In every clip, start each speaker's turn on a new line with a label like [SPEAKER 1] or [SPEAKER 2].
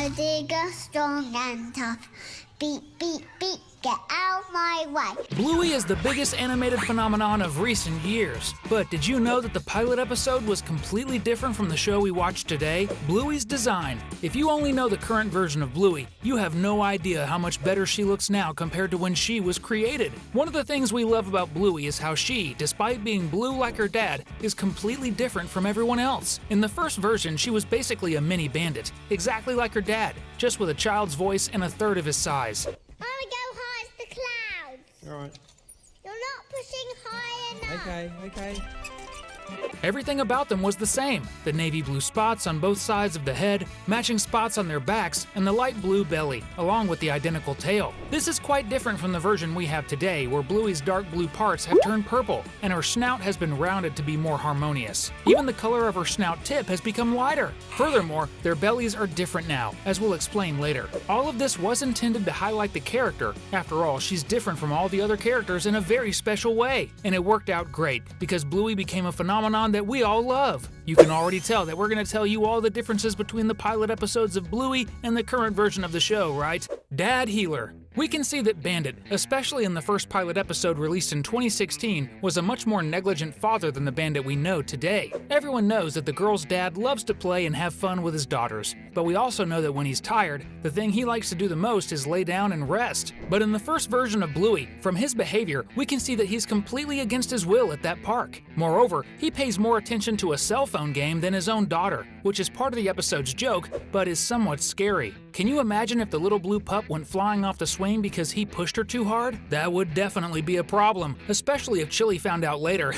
[SPEAKER 1] a digger, strong and tough. Beep, beep, beep, get out my way.
[SPEAKER 2] Bluey is the biggest animated phenomenon of recent years. But did you know that the pilot episode was completely different from the show we watched today? Bluey's design. If you only know the current version of Bluey, you have no idea how much better she looks now compared to when she was created. One of the things we love about Bluey is how she, despite being blue like her dad, is completely different from everyone else. In the first version, she was basically a mini bandit, exactly like her dad, just with a child's voice and a third of his size.
[SPEAKER 1] I wanna go high as the clouds.
[SPEAKER 3] Alright.
[SPEAKER 1] You're not pushing high enough.
[SPEAKER 3] Okay.
[SPEAKER 2] Everything about them was the same: the navy blue spots on both sides of the head, matching spots on their backs, and the light blue belly, along with the identical tail. This is quite different from the version we have today, where Bluey's dark blue parts have turned purple, and her snout has been rounded to be more harmonious. Even the color of her snout tip has become lighter. Furthermore, their bellies are different now, as we'll explain later. All of this was intended to highlight the character. After all, she's different from all the other characters in a very special way. And it worked out great, because Bluey became a phenomenon that we all love. You can already tell that we're going to tell you all the differences between the pilot episodes of Bluey and the current version of the show, right? Dad Healer. We can see that Bandit, especially in the first pilot episode released in 2016, was a much more negligent father than the Bandit we know today. Everyone knows that the girl's dad loves to play and have fun with his daughters, but we also know that when he's tired, the thing he likes to do the most is lay down and rest. But in the first version of Bluey, from his behavior, we can see that he's completely against his will at that park. Moreover, he pays more attention to a cell phone game than his own daughter, which is part of the episode's joke, but is somewhat scary. Can you imagine if the little blue pup went flying off the swing because he pushed her too hard? That would definitely be a problem, especially if Chili found out later.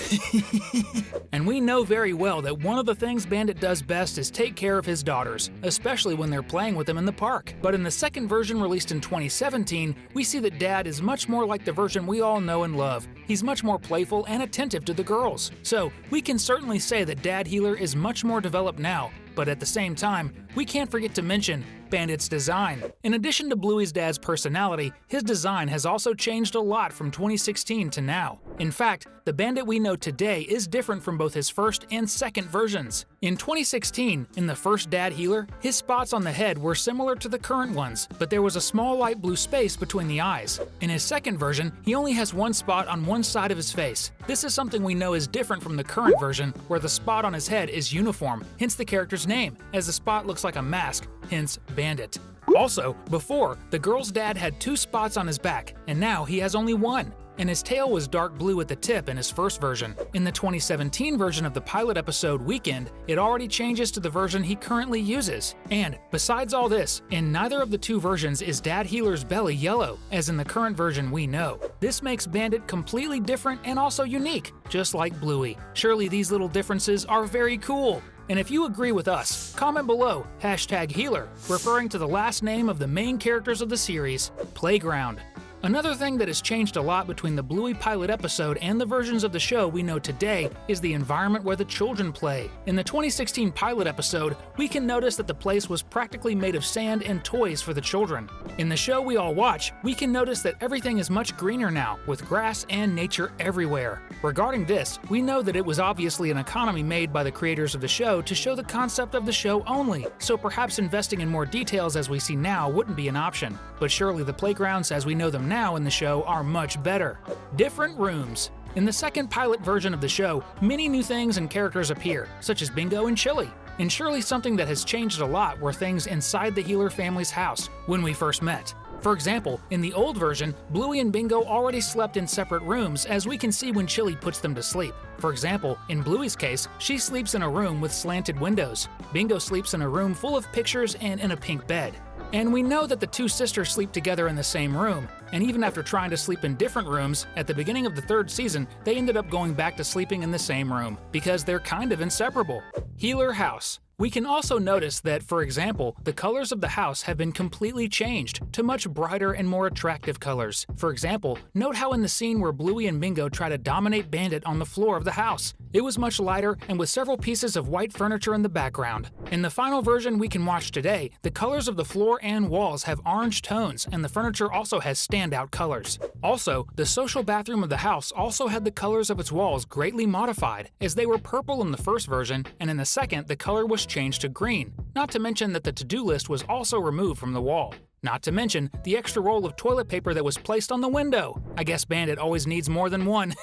[SPEAKER 2] And we know very well that one of the things Bandit does best is take care of his daughters, especially when they're playing with him in the park. But in the second version released in 2017, we see that Dad is much more like the version we all know and love. He's much more playful and attentive to the girls. So we can certainly say that Dad Healer is much more developed now. But at the same time, we can't forget to mention Bandit's design. In addition to Bluey's dad's personality, his design has also changed a lot from 2016 to now. In fact, the Bandit we know today is different from both his first and second versions. In 2016, in the first Dad Healer, his spots on the head were similar to the current ones, but there was a small light blue space between the eyes. In his second version, he only has one spot on one side of his face. This is something we know is different from the current version, where the spot on his head is uniform, hence the character's name, as the spot looks like a mask, hence Bandit. Also, before, the girl's dad had two spots on his back, and now he has only one. And his tail was dark blue at the tip in his first version. In the 2017 version of the pilot episode Weekend, it already changes to the version he currently uses. And besides all this, in neither of the two versions is Dad Healer's belly yellow, as in the current version we know. This makes Bandit completely different and also unique, just like Bluey. Surely these little differences are very cool. And if you agree with us, comment below #Healer, referring to the last name of the main characters of the series, Playground. Another thing that has changed a lot between the Bluey pilot episode and the versions of the show we know today is the environment where the children play. In the 2016 pilot episode, we can notice that the place was practically made of sand and toys for the children. In the show we all watch, we can notice that everything is much greener now, with grass and nature everywhere. Regarding this, we know that it was obviously an economy made by the creators of the show to show the concept of the show only, so perhaps investing in more details as we see now wouldn't be an option. But surely the playgrounds as we know them now in the show are much better. Different rooms. In the second pilot version of the show, many new things and characters appear, such as Bingo and Chili. And surely something that has changed a lot were things inside the Healer family's house when we first met. For example, in the old version, Bluey and Bingo already slept in separate rooms, as we can see when Chili puts them to sleep. For example, in Bluey's case, she sleeps in a room with slanted windows. Bingo sleeps in a room full of pictures and in a pink bed. And we know that the two sisters sleep together in the same room, and even after trying to sleep in different rooms, at the beginning of the third season, they ended up going back to sleeping in the same room, because they're kind of inseparable. Healer House. We can also notice that, for example, the colors of the house have been completely changed to much brighter and more attractive colors. For example, note how in the scene where Bluey and Bingo try to dominate Bandit on the floor of the house, it was much lighter and with several pieces of white furniture in the background. In the final version we can watch today, the colors of the floor and walls have orange tones, and the furniture also has standout colors. Also, the social bathroom of the house also had the colors of its walls greatly modified, as they were purple in the first version, and in the second the color was changed to green, not to mention that the to-do list was also removed from the wall. Not to mention the extra roll of toilet paper that was placed on the window. I guess Bandit always needs more than one.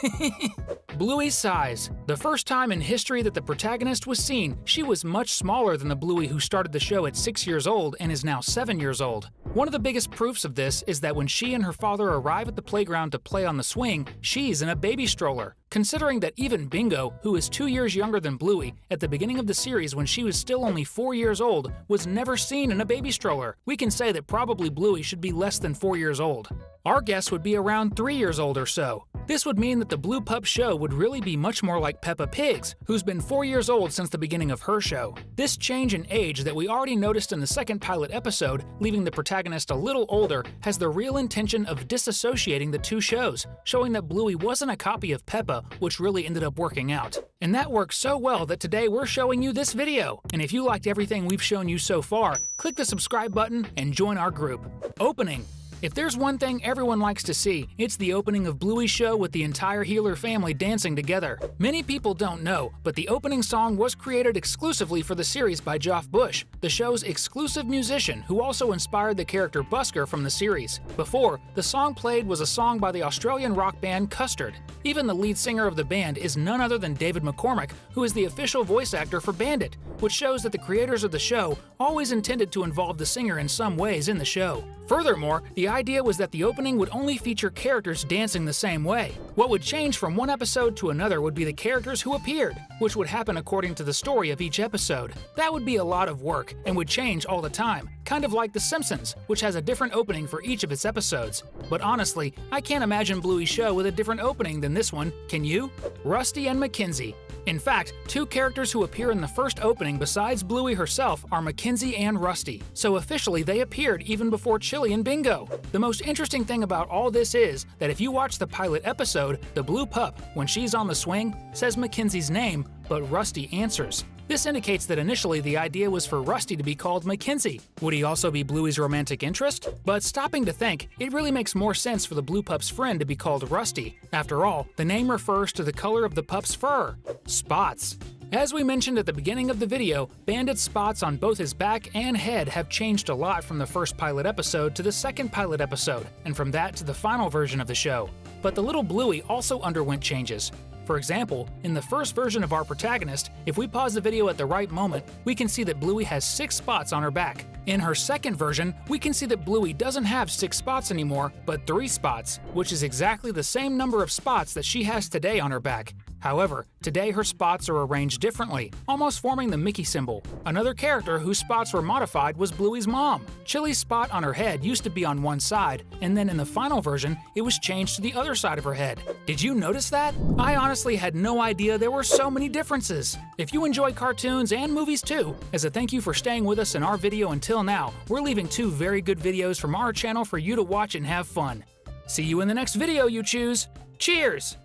[SPEAKER 2] Bluey's size. The first time in history that the protagonist was seen, she was much smaller than the Bluey who started the show at 6 years old and is now 7 years old. One of the biggest proofs of this is that when she and her father arrive at the playground to play on the swing, she's in a baby stroller. Considering that even Bingo, who is 2 years younger than Bluey, at the beginning of the series when she was still only 4 years old, was never seen in a baby stroller, we can say that probably Bluey should be less than 4 years old. Our guess would be around 3 years old or so. This would mean that the Blue Pup show would really be much more like Peppa Pig's, who's been 4 years old since the beginning of her show. This change in age that we already noticed in the second pilot episode, leaving the protagonist a little older, has the real intention of disassociating the two shows, showing that Bluey wasn't a copy of Peppa, which really ended up working out. And that worked so well that today we're showing you this video. And if you liked everything we've shown you so far, click the subscribe button and join our group. Opening. If there's one thing everyone likes to see, it's the opening of Bluey's show with the entire Healer family dancing together. Many people don't know, but the opening song was created exclusively for the series by Geoff Bush, the show's exclusive musician who also inspired the character Busker from the series. Before, the song played was a song by the Australian rock band Custard. Even the lead singer of the band is none other than David McCormick, who is the official voice actor for Bandit, which shows that the creators of the show always intended to involve the singer in some ways in the show. Furthermore, the idea was that the opening would only feature characters dancing the same way. What would change from one episode to another would be the characters who appeared, which would happen according to the story of each episode. That would be a lot of work and would change all the time, kind of like The Simpsons, which has a different opening for each of its episodes. But honestly, I can't imagine Bluey's show with a different opening than this one, can you? Rusty and Mackenzie. In fact, two characters who appear in the first opening besides Bluey herself are Mackenzie and Rusty, so officially they appeared even before Chili and Bingo. The most interesting thing about all this is that if you watch the pilot episode, the Blue Pup, when she's on the swing, says Mackenzie's name, but Rusty answers. This indicates that initially the idea was for Rusty to be called Mackenzie. Would he also be Bluey's romantic interest? But stopping to think, it really makes more sense for the Blue Pup's friend to be called Rusty. After all, the name refers to the color of the pup's fur. Spots. As we mentioned at the beginning of the video, Bandit's spots on both his back and head have changed a lot from the first pilot episode to the second pilot episode, and from that to the final version of the show. But the little Bluey also underwent changes. For example, in the first version of our protagonist, if we pause the video at the right moment, we can see that Bluey has 6 spots on her back. In her second version, we can see that Bluey doesn't have 6 spots anymore, but 3 spots, which is exactly the same number of spots that she has today on her back. However, today her spots are arranged differently, almost forming the Mickey symbol. Another character whose spots were modified was Bluey's mom. Chili's spot on her head used to be on one side, and then in the final version, it was changed to the other side of her head. Did you notice that? I honestly had no idea there were so many differences. If you enjoy cartoons and movies too, as a thank you for staying with us in our video until now, we're leaving 2 very good videos from our channel for you to watch and have fun. See you in the next video you choose. Cheers!